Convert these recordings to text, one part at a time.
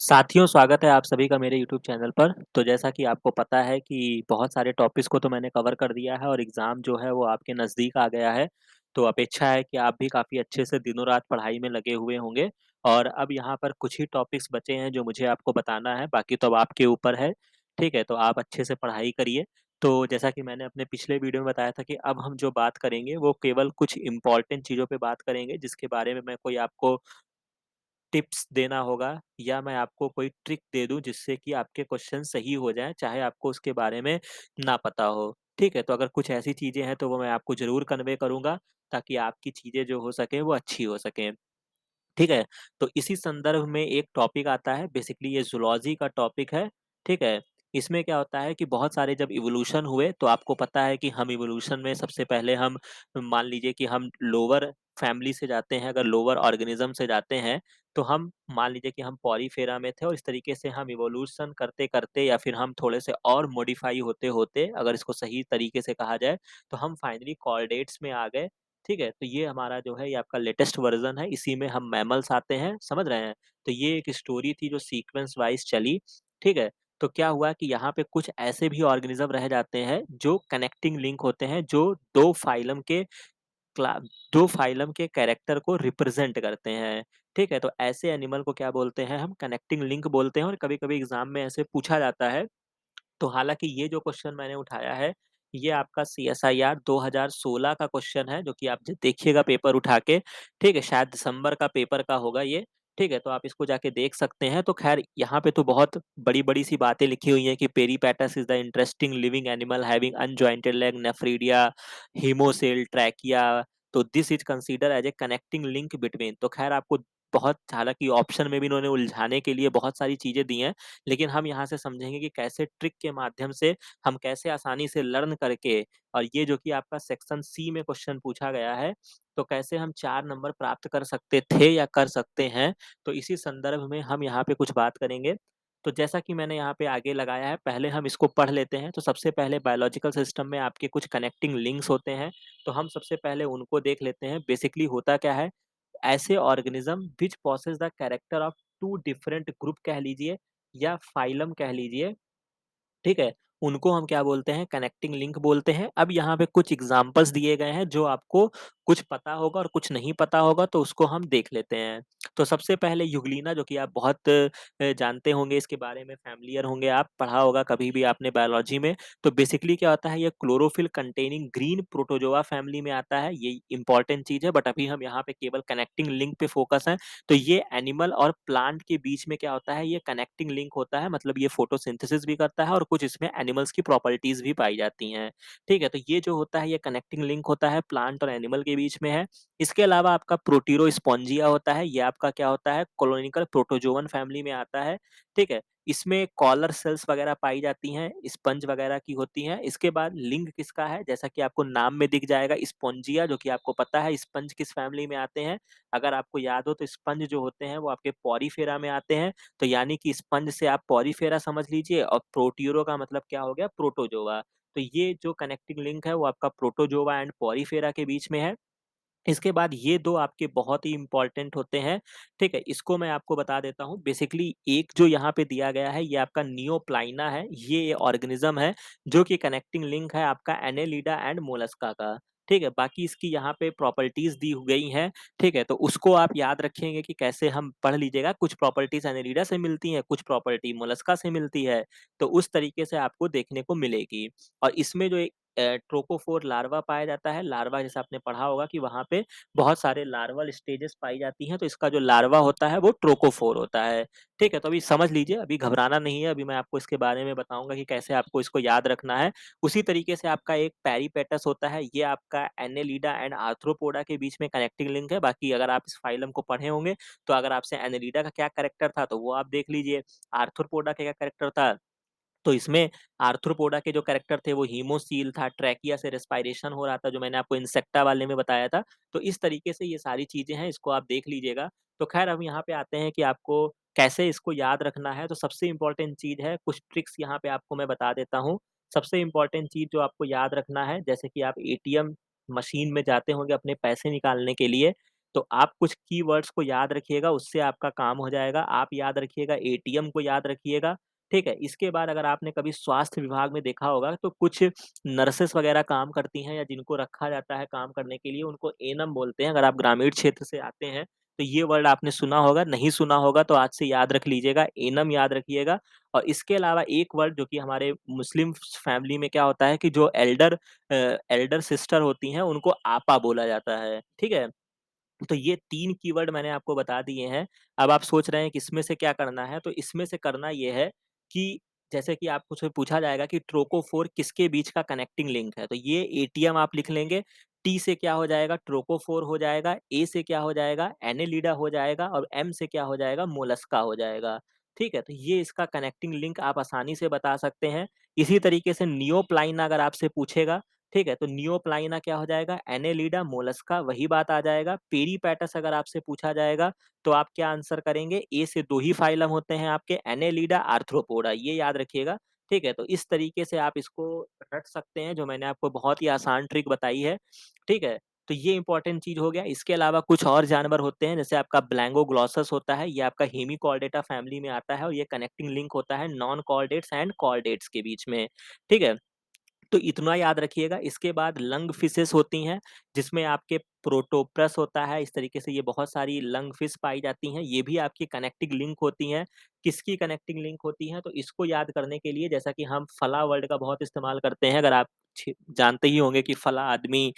साथियों, स्वागत है आप सभी का मेरे यूट्यूब चैनल पर। तो जैसा कि आपको पता है कि बहुत सारे टॉपिक्स को तो मैंने कवर कर दिया है और एग्ज़ाम जो है वो आपके नज़दीक आ गया है। तो अपेक्षा है कि आप भी काफ़ी अच्छे से दिनों-रात पढ़ाई में लगे हुए होंगे और अब यहाँ पर कुछ ही टॉपिक्स बचे हैं जो मुझे आपको बताना है, बाकी तो अब आपके ऊपर है। ठीक है? तो आप अच्छे से पढ़ाई करिए। तो जैसा कि मैंने अपने पिछले वीडियो में बताया था कि अब हम जो बात करेंगे वो केवल कुछ इम्पोर्टेंट चीज़ों पे बात करेंगे जिसके बारे में मैं कोई आपको टिप्स देना होगा या मैं आपको कोई ट्रिक दे दूँ जिससे कि आपके क्वेश्चन सही हो जाएँ, चाहे आपको उसके बारे में ना पता हो। ठीक है? तो अगर कुछ ऐसी चीज़ें हैं तो वो मैं आपको ज़रूर कन्वे करूँगा ताकि आपकी चीज़ें जो हो सकें वो अच्छी हो सकें। ठीक है? तो इसी संदर्भ में एक टॉपिक आता है, बेसिकली ये ज़ूलॉजी का टॉपिक है, ठीक है? इसमें क्या होता है कि बहुत सारे जब इवोल्यूशन हुए तो आपको पता है कि हम इवोल्यूशन में सबसे पहले हम मान लीजिए कि हम लोअर फैमिली से जाते हैं, अगर लोअर ऑर्गेनिज़्म से जाते हैं, तो हम मान लीजिए कि हम पॉलीफेरा में थे और इस तरीके से हम इवोल्यूशन करते-करते या फिर हम थोड़े से और मॉडिफ़ाई होते-होते, अगर इसको सही तरीके से कहा जाए, तो हम फाइनली कॉर्डेट्स में आ गए। ठीक है? तो ये हमारा जो है ये आपका लेटेस्ट वर्ज़न है, इसी में हम मैमल्स आते हैं, समझ रहे हैं? तो ये एक स्टोरी थी जो सीक्वेंस वाइज़ चली, ठीक है? तो क्या हुआ कि यहाँ पे कुछ ऐसे भी ऑर्गेनिज़्म रह जाते हैं जो कनेक्टिंग लिंक होते हैं, जो 2 फाइलम के क्ला 2 फाइलम के कैरेक्टर को रिप्रेज़ेंट करते हैं, ठीक है? तो ऐसे एनिमल को क्या बोलते हैं हम कनेक्टिंग लिंक बोलते हैं और कभी-कभी एग्ज़ाम में ऐसे पूछा जाता है। तो हालाँकि ये जो क्वेश्चन मैंने उठाया है, ये आपका सीएसआईआर 2016 का क्वेश्चन है, जो कि आप ज देखिएगा पेपर उठा के, ठीक है? शायद दिसंबर का पेपर का होगा ये, ठीक है? तो आप इसको जाके देख सकते हैं। तो ख़ैर यहाँ पे तो बहुत बड़ी-बड़ी सी बातें लिखी हुई हैं कि Peripatus is the interesting living animal having unjointed leg, nephridia, haemocoel, trachea, तो this is considered as a connecting link between. तो ख़ैर आपको बहुत हालाँकि ऑप्शन में भी इन्होंने उलझाने के लिए बहुत सारी चीज़ें दी हैं। लेकिन हम यहाँ से समझेंगे कि कैसे ट्रिक के माध्यम से हम कैसे आसानी से लर्न करके और ये जो कि आपका सेक्शन सी में क्वेश्चन पूछा गया है, तो कैसे हम 4 नंबर प्राप्त कर सकते थे या कर सकते हैं, तो इसी संदर्भ में हम यहाँ पे कुछ बात करेंगे। तो जैसा कि मैंने यहाँ पे आगे लगाया है, पहले हम इसको पढ़ लेते हैं। तो सबसे पहले बायोलॉजिकल सिस्टम में आपके कुछ कनेक्टिंग लिंक्स होते हैं, तो हम सबसे पहले उनको देख लेते हैं। बेसिकली होता क्या है, ऐसे organism which possess the character of 2 different group कह लीजिए या फाइलम कह लीजिए, ठीक है? उनको हम क्या बोलते हैं कनेक्टिंग लिंक बोलते हैं। अब यहाँ पे कुछ एग्ज़ाम्पल्स दिए गए हैं जो आपको कुछ पता होगा और कुछ नहीं पता होगा तो उसको हम देख लेते हैं। तो सबसे पहले यूग्लिना जो कि आप बहुत जानते होंगे इसके बारे में फ़ैमिलियर होंगे आप, पढ़ा होगा कभी भी आपने बायोलॉजी में। तो बेसिकली क्या होता है ये chlorophyll containing green protozoa family में आता है, ये इम्पोर्टेंट चीज़ है बट अभी हम यहाँ पे केवल कनेक्टिंग लिंक पे फ़ोकस हैं। तो ये एनिमल और प्लांट के बीच में क्या होता है ये कनेक्टिंग लिंक होता है, मतलब ये फोटोसिंथेसिस भी करता है और कुछ इसमें एनिमल्स की प्रॉपर्टीज भी पाई जाती हैं। ठीक है, तो ये जो होता है ये कनेक्टिंग लिंक होता है प्लांट और एनिमल के बीच में है। इसके अलावा आपका प्रोटीरोस्पोंजिया होता है, ये आपका क्या होता है कोलोनिकल प्रोटोजोवन फैमिली में आता है। ठीक है, इसमें कॉलर सेल्स वगैरह पाई जाती हैं, स्पंज वगैरह की होती हैं। इसके बाद लिंग किसका है, जैसा कि आपको नाम में दिख जाएगा स्पोंजिया, जो कि आपको पता है स्पंज किस फैमिली में आते हैं। अगर आपको याद हो तो स्पंज जो होते हैं वो आपके पॉरीफेरा में आते हैं, तो यानी कि स्पंज से आप पॉरीफेरा समझ लीजिए और प्रोट्यूरो का मतलब क्या हो गया प्रोटोजोआ। तो ये जो कनेक्टिंग लिंक है वो आपका प्रोटोजोआ एंड पॉरीफेरा के बीच में है। इसके बाद ये 2 आपके बहुत ही इम्पोर्टेंट होते हैं, ठीक है? इसको मैं आपको बता देता हूँ। बेसिकली एक जो यहाँ पे दिया गया है, ये आपका नियोप्लाइना है। ये ऑर्गेनिज़्म है, जो कि कनेक्टिंग लिंक है आपका एनेलिडा एंड मोलस्का का, ठीक है? बाकी इसकी यहाँ पे प्रॉपर्टीज़ दी गई हैं, ठीक है? तो उसको आप याद रखेंगे कि कैसे हम पढ़ लीजिएगा, कुछ प्रॉपर्टीज़ एनेलिडा से मिलती हैं, कुछ प्रॉपर्टी मोलस्का से मिलती है, तो उस तरीके से आपको देखने को मिलेगी। और इसमें जो एक ट्रोकोफोर लार्वा पाया जाता है, लार्वा जैसे आपने पढ़ा होगा कि वहाँ पे बहुत सारे लार्वल स्टेजेस पाई जाती हैं, तो इसका जो लार्वा होता है वो ट्रोकोफोर होता है। ठीक है? तो अभी समझ लीजिए, अभी घबराना नहीं है, अभी मैं आपको इसके बारे में बताऊँगा कि कैसे आपको इसको याद रखना है। उसी तरीके से आपका एक पेरिपेटस होता है, ये आपका एनेलिडा एंड आर्थ्रोपोडा के बीच में कनेक्टिंग लिंक है। बाकी अगर आप इस फाइलम को पढ़े होंगे, तो अगर आपसे एनेलिडा का क्या कैरेक्टर था, तो वो आप देख लीजिए। आर्थ्रोपोडा का क्या कैरेक्टर था, तो इसमें आर्थ्रोपोडा के जो कैरेक्टर थे वो हीमोसील था, ट्रैकिया से रेस्पिरेशन हो रहा था, जो मैंने आपको इंसेक्टा वाले में बताया था। तो इस तरीके से ये सारी चीज़ें हैं, इसको आप देख लीजिएगा। तो ख़ैर अब यहाँ पे आते हैं कि आपको कैसे इसको याद रखना है, तो सबसे इम्पोर्टेंट चीज़ है, कुछ ट्रिक्स यहाँ पे आपको मैं बता देता हूँ। सबसे इम्पोर्टेंट चीज़ जो आपको याद रखना है, जैसे कि आप एटीएम मशीन में जाते होंगे अपने पैसे निकालने के लिए, तो आप कुछ कीवर्ड्स को याद रखिएगा, उससे आपका काम हो जाएगा। आप याद रखिएगा, एटीएम को याद रखिएगा, ठीक है? इसके बाद अगर आपने कभी स्वास्थ्य विभाग में देखा होगा तो कुछ नर्सेस वगैरह काम करती हैं या जिनको रखा जाता है काम करने के लिए, उनको एएनएम बोलते हैं। अगर आप ग्रामीण क्षेत्र से आते हैं, तो ये वर्ड आपने सुना होगा, नहीं सुना होगा तो आज से याद रख लीजिएगा, एएनएम याद रखिएगा। और इसके अलावा एक वर्ड जो कि हमारे मुस्लिम फैमिली में क्या होता है कि जो एल्डर सिस्टर होती हैं, उनको आपा बोला जाता है, ठीक है? तो ये 3 कीवर्ड मैंने आपको बता दिए हैं। अब आप सोच रहे हैं कि इसमें से क्या करना है, तो इसमें से करना ये है कि जैसे कि आपको से पूछा जाएगा कि ट्रोकोफ़ोर किसके बीच का कनेक्टिंग लिंक है, तो ये एटीएम आप लिख लेंगे। टी से क्या हो जाएगा, ट्रोकोफ़ोर हो जाएगा, ए से क्या हो जाएगा, एनेलिडा हो जाएगा और एम से क्या हो जाएगा, मोलस्का हो जाएगा। ठीक है? तो ये इसका कनेक्टिंग लिंक आप आसानी से बता सकते हैं। इसी तरीके से नियोप्लाइना अगर आपसे पूछेगा, ठीक है? तो नियोप्लाइना क्या हो जाएगा? एनेलिडा, मोलस्का वही बात आ जाएगा। पेरिपेटस अगर आपसे पूछा जाएगा, तो आप क्या आंसर करेंगे? ए से 2 ही फाइलम होते हैं आपके एनेलिडा, आर्थ्रोपोडा ये याद रखिएगा, ठीक है? तो इस तरीके से आप इसको रट सकते हैं, जो मैंने आपको बहुत ही आसान ट्रिक बताई है, ठीक है? तो ये इम्पोर्टेंट चीज़ हो गया। इसके अलावा कुछ और जानवर होते हैं, जैसे आपका ब्लैंगोग्लॉसस होता है, ये आपका हेमिकॉर्डेटा फैमिली में आता है और ये कनेक्टिंग लिंक होता है नॉन कॉर्डेट्स एंड कॉर्डेट्स के बीच में, ठीक है? तो इतना याद रखिएगा। इसके बाद लंग फिशेस होती हैं, जिसमें आपके प्रोटोपस होता है, इस तरीके से ये बहुत सारी लंग फिश पाई जाती हैं, ये भी आपकी कनेक्टिंग लिंक होती हैं। किसकी कनेक्टिंग लिंक होती हैं? तो इसको याद करने के लिए जैसा कि हम फला वर्ड का बहुत इस्तेमाल करते हैं, अगर आप जानते ही होंगे कि फला आदमी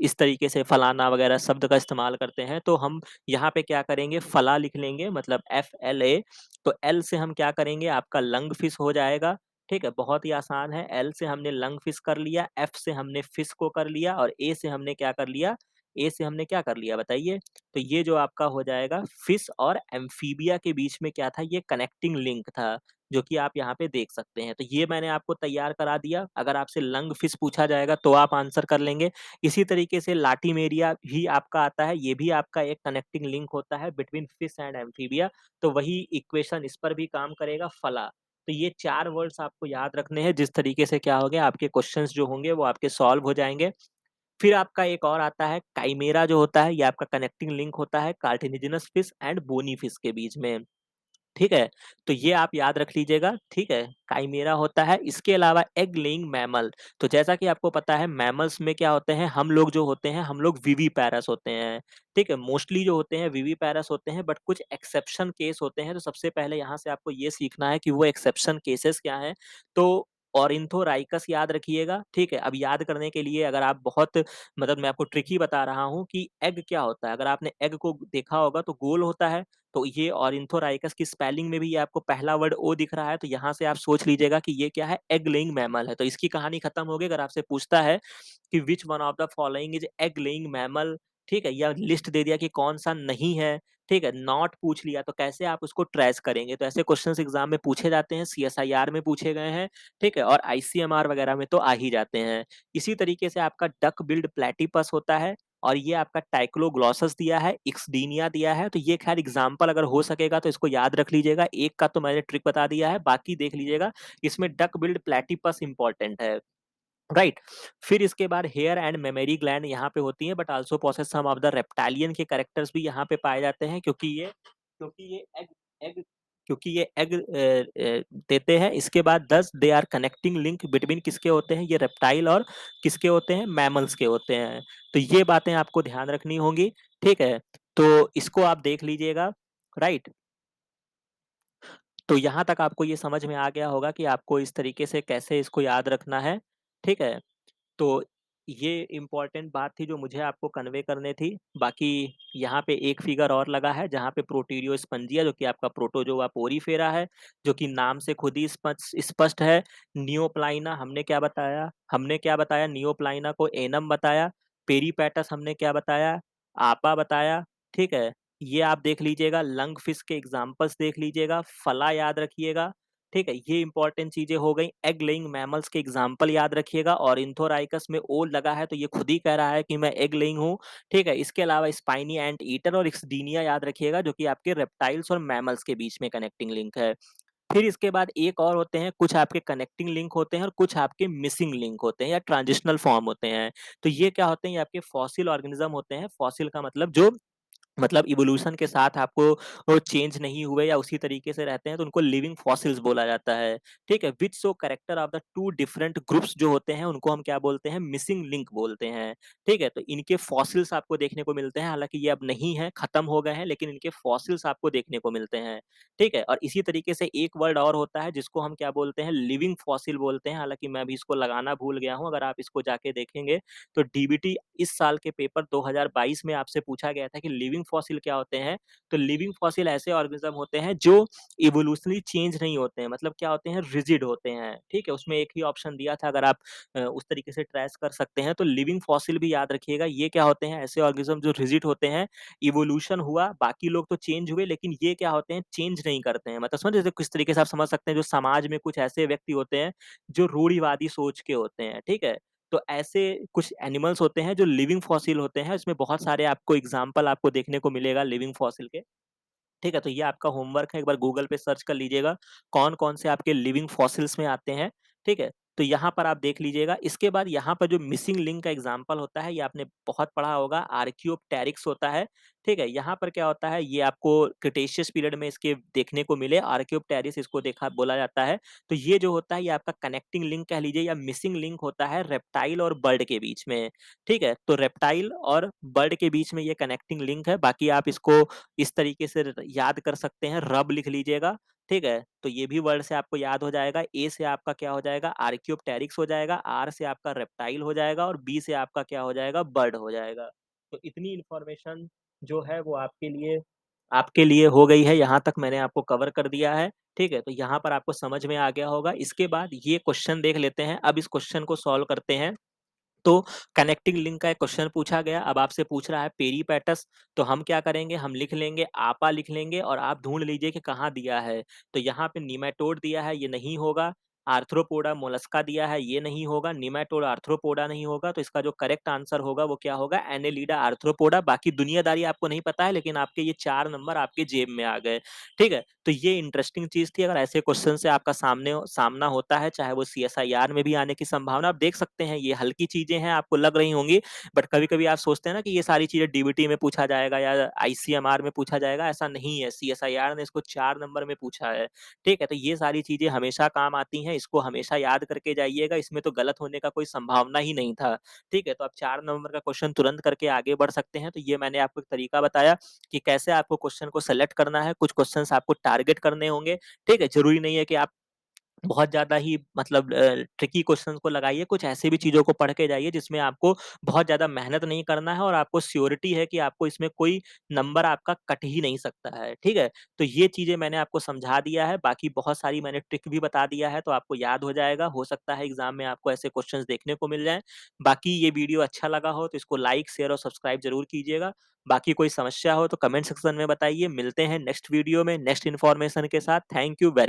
इस तरीके से फलाना वगैरह शब्द का इस्तेमाल करते हैं, तो हम यहाँ पे क्या करेंगे, फला लिख लेंगे मतलब FLA। तो एल से हम क्या करेंगे, आपका लंग फिश हो जाएगा, ठीक है? बहुत ही आसान है। एल से हमने लंग फिश कर लिया, एफ से हमने फिश को कर लिया और ए से हमने क्या कर लिया, ए से हमने क्या कर लिया बताइए? तो ये जो आपका हो जाएगा फिश और एम्फीबिया के बीच में क्या था, ये कनेक्टिंग लिंक था, जो कि आप यहाँ पे देख सकते हैं। तो ये मैंने आपको तैयार करा दिया। अगर आपसे लंग फिश पूछा जाएगा तो आप आंसर कर लेंगे। इसी तरीके से लाटिमेरिया भी आपका आता है, ये भी आपका एक कनेक्टिंग लिंक होता है बिटवीन फिश एंड एम्फीबिया, तो वही इक्वेशन इस पर भी काम करेगा, फला। तो ये 4 वर्ड्स आपको याद रखने हैं, जिस तरीके से क्या हो गया, आपके क्वेश्चंस जो होंगे वो आपके सॉल्व हो जाएँगे। फिर आपका एक और आता है काइमेरा जो होता है, ये आपका कनेक्टिंग लिंक होता है cartilaginous fish and bony fish के बीच में। ठीक है? तो ये आप याद रख लीजिएगा, ठीक है? काइमेरा होता है, इसके अलावा एग लेइंग मैमल, तो जैसा कि आपको पता है मैमल्स में क्या होते हैं, हम लोग जो होते हैं, हम लोग विविपैरस होते हैं, ठीक है? मोस्टली जो होते हैं विविपैरस होते हैं, बट कुछ एक्सेप्शन केस होते हैं, तो सबसे पहले यहाँ से आपको ये सीखना है कि वो एक्सेप्शन केसेस क्या हैं। तो ऑर्निथोराइकस याद रखिएगा, ठीक है? अब याद करने के लिए अगर आप बहुत मतलब मैं आपको ट्रिक ही बता रहा हूँ कि एग क्या होता है, अगर आपने एग को देखा होगा तो गोल होता है, तो ये ऑर्निथोराइकस की स्पेलिंग में भी ये आपको पहला वर्ड ओ दिख रहा है, तो यहाँ से आप सोच लीजिएगा कि ये क्या है, एग लेइंग मैमल है। तो इसकी कहानी खत्म हो गई। अगर आपसे पूछता है कि which one of the following is egg laying mammal, ठीक है? या लिस्ट दे दिया कि कौन-सा नहीं है, ठीक है? नॉट पूछ लिया तो कैसे आप उसको ट्रेस करेंगे? तो ऐसे क्वेश्चंस एग्ज़ाम में पूछे जाते हैं, सीएसआईआर में पूछे गए हैं, ठीक है? और आईसीएमआर वगैरह में तो आ ही जाते हैं। इसी तरीके से आपका डक बिल्ड प्लैटिपस होता है और ये आपका टाइक्लोग्लॉसस दिया है, इक्सडीनिया दिया है, तो ये ख़ैर एग्ज़ाम्पल अगर हो सकेगा तो इसको याद रख लीजिएगा। एक का तो मैंने ट्रिक बता दिया है, बाकी देख लीजिएगा। इसमें डक बिल्ड प्लैटिपस इम्पोर्टेंट है। राइट। फिर इसके बाद हेयर एंड मेमरी ग्लैंड यहाँ पे होती हैं, but also possess some of the reptilian के कैरेक्टर्स भी यहाँ पे पाए जाते हैं, क्योंकि ये एग एग क्योंकि ये एग देते हैं। इसके बाद 10 they are connecting link between किसके होते हैं, ये रेप्टाइल और किसके होते हैं, मैमल्स के होते हैं। तो ये बातें आपको ध्यान रखनी होंगी, ठीक है? तो इसको आप देख लीजिएगा, राइट। तो यहाँ तक आपको ये समझ में आ गया होगा कि आपको इस तरीके से कैसे इसको याद रखना है, ठीक है? तो ये इम्पोर्टेंट बात थी जो मुझे आपको कन्वे करनी थी। बाकी यहाँ पे एक फिगर और लगा है जहाँ पे प्रोटीरियो-स्पंजिया जो कि आपका प्रोटोज़ोआ पोरीफेरा है, जो कि नाम से खुद ही स्पष्ट है। नियोप्लाइना हमने क्या बताया, नियोप्लाइना को एनम बताया। पेरिपेटस हमने क्या बताया, आपा बताया, ठीक है? ये आप देख लीजिएगा, लंग फिश के एग्ज़ाम्पल्स देख लीजिएगा, फला याद रखिएगा, ठीक है? ये इम्पोर्टेंट चीज़ें हो गई। एग लेइंग मैमल्स के एग्ज़ाम्पल याद रखिएगा और ऑर्निथोराइकस में ओ लगा है तो ये खुद ही कह रहा है कि मैं एग लेइंग हूँ, ठीक है? इसके अलावा स्पाइनी एंट ईटर और इक्सडीनिया याद रखिएगा, जो कि आपके रेप्टाइल्स और मैमल्स के बीच में कनेक्टिंग लिंक है। फिर इसके बाद एक और होते हैं, कुछ आपके कनेक्टिंग लिंक होते हैं और कुछ आपके मिसिंग लिंक होते हैं या ट्रांजिशनल फॉर्म होते हैं। तो ये क्या होते हैं, ये आपके फॉसिल ऑर्गेनिज़्म होते हैं। फॉसिल का मतलब जो मतलब इवोल्यूशन के साथ आपको वो चेंज नहीं हुए या उसी तरीके से रहते हैं तो उनको लिविंग फॉसिल्स बोला जाता है। ठीक है? Which show character of the 2 different groups जो होते हैं उनको हम क्या बोलते हैं? मिसिंग लिंक बोलते हैं। ठीक है? तो इनके फॉसिल्स आपको देखने को मिलते हैं, हालाँकि ये अब नहीं है, खत्म हो गए हैं, लेकिन इनके फॉसिल्स आपको देखने को मिलते हैं। ठीक है? और इसी तरीके से एक वर्ड और होता है जिसको हम क्या बोलते हैं? लिविंग फॉसिल बोलते हैं, हालाँकि मैं अभी इसको लगाना भूल गया हूँ। अगर आप इसको जाके देखेंगे तो डीबीटी इस साल के पेपर 2022 में आपसे पूछा गया था कि लिविंग फॉसिल क्या होते हैं? तो लिविंग फॉसिल ऐसे ऑर्गेनिज्म होते हैं जो इवोल्यूशनरी चेंज नहीं होते हैं, मतलब क्या होते हैं? रिजिड होते हैं। ठीक है? उसमें एक ही ऑप्शन दिया था, अगर आप उस तरीके से ट्रेस कर सकते हैं तो लिविंग फॉसिल भी याद रखिएगा। ये क्या होते हैं? ऐसे ऑर्गेनिज्म जो रिजिड होते हैं, इवोल्यूशन हुआ, बाकी लोग तो चेंज हुए लेकिन ये क्या होते हैं? चेंज नहीं करते हैं। मतलब समझ रहे, किस तरीके से आप समझ सकते हैं, जो समाज में कुछ ऐसे व्यक्ति होते हैं जो रूढ़िवादी सोच के होते हैं। ठीक है? तो ऐसे कुछ एनिमल्स होते हैं जो लिविंग फॉसिल होते हैं, इसमें बहुत सारे आपको एग्ज़ाम्पल आपको देखने को मिलेगा लिविंग फॉसिल के। ठीक है? तो ये आपका होमवर्क है, एक बार गूगल पे सर्च कर लीजिएगा, कौन-कौन से आपके लिविंग फॉसिल्स में आते हैं, ठीक है? तो यहाँ पर आप देख लीजिएगा। इसके बाद यहाँ पर जो मिसिंग लिंक का एग्ज़ाम्पल होता है, ये आपने बहुत पढ़ा होगा, आर्कियोप्टेरिक्स होता है, ठीक है? यहाँ पर क्या होता है, ये आपको क्रिटेशियस पीरियड में इसके देखने को मिले, आर्कियोप्टेरिक्स इसको देखा बोला जाता है। तो ये जो होता है, ये आपका कनेक्टिंग लिंक कह लीजिए या मिसिंग लिंक होता है रेप्टाइल और बर्ड के बीच में, ठीक है? तो रेप्टाइल और बर्ड के बीच में ये कनेक्टिंग लिंक है, बाकी आप इसको इस तरीके से याद कर सकते हैं, रब लिख लीजिएगा, ठीक है? तो ये भी वर्ड से आपको याद हो जाएगा। ए से आपका क्या हो जाएगा? आर्कियोप्टेरिक्स हो जाएगा, आर से आपका रेप्टाइल हो जाएगा और बी से आपका क्या हो जाएगा? बर्ड हो जाएगा। तो इतनी इन्फॉर्मेशन जो है वो आपके लिए हो गई है, यहाँ तक मैंने आपको कवर कर दिया है, ठीक है? तो यहाँ पर आपको समझ में आ गया होगा। इसके बाद ये क्वेश्चन देख लेते हैं, अब इस क्वेश्चन को सॉल्व करते हैं। तो कनेक्टिंग लिंक का एक क्वेश्चन पूछा गया, अब आपसे पूछ रहा है पेरिपेटस, तो हम क्या करेंगे, हम लिख लेंगे आपा लिख लेंगे और आप ढूँढ लीजिए कि कहाँ दिया है। तो यहाँ पे निमेटोड दिया है, ये नहीं होगा। आर्थ्रोपोडा मोलस्का दिया है, ये नहीं होगा। निमेटोड आर्थ्रोपोडा नहीं होगा, तो इसका जो करेक्ट आंसर होगा वो क्या होगा? Annelida arthropoda. बाकी दुनियादारी आपको नहीं पता है, लेकिन आपके ये 4 नंबर आपके जेब में आ गए, ठीक है? तो ये इंटरेस्टिंग चीज़ थी, अगर ऐसे क्वेश्चन से आपका सामना होता है, चाहे वो सीएसआईआर में भी आने की संभावना, आप देख सकते हैं, ये हल्की चीज़ें हैं, आपको लग रही होंगी, बट कभी-कभी आप सोचते हैं ना कि ये सारी चीज़ें डीबीटी में पूछा जाएगा या आईसीएमआर में पूछा जाएगा, ऐसा नहीं है। सीएसआईआर ने इसको 4 नंबर में पूछा है, ठीक है? तो ये सारी चीज़ें हमेशा काम आती हैं, इसको हमेशा याद करके जाइएगा, इसमें तो गलत होने का कोई संभावना ही नहीं था, ठीक है? तो आप 4 नंबर का क्वेश्चन तुरंत करके आगे बढ़ सकते हैं, तो ये मैंने आपको एक तरीका बताया कि कैसे आपको क्वेश्चन को सेलेक्ट करना है, कुछ क्वेश्चन्स आपको टारगेट करने होंगे, ठीक है? ज़रूरी नहीं है कि आप बहुत ज़्यादा ही मतलब ट्रिकी क्वेश्चंस को लगाइए, कुछ ऐसी भी चीज़ों को पढ़ के जाइए जिसमें आपको बहुत ज़्यादा मेहनत नहीं करना है और आपको श्योरिटी है कि आपको इसमें कोई नंबर आपका कट ही नहीं सकता है, ठीक है? तो ये चीज़ें मैंने आपको समझा दिया है, बाकी बहुत सारी मैंने ट्रिक भी बता दिया है, तो आपको याद हो जाएगा, हो सकता है एग्ज़ाम में आपको ऐसे क्वेश्चंस देखने को मिल जाएँ। बाकी ये वीडियो अच्छा लगा हो तो इसको लाइक, शेयर और सब्सक्राइब ज़रूर कीजिएगा। बाकी कोई समस्या हो तो कमेंट सेक्शन में बताइए, मिलते हैं नेक्स्ट वीडियो में, नेक्स्ट इन्फॉर्मेशन के साथ। Thank you very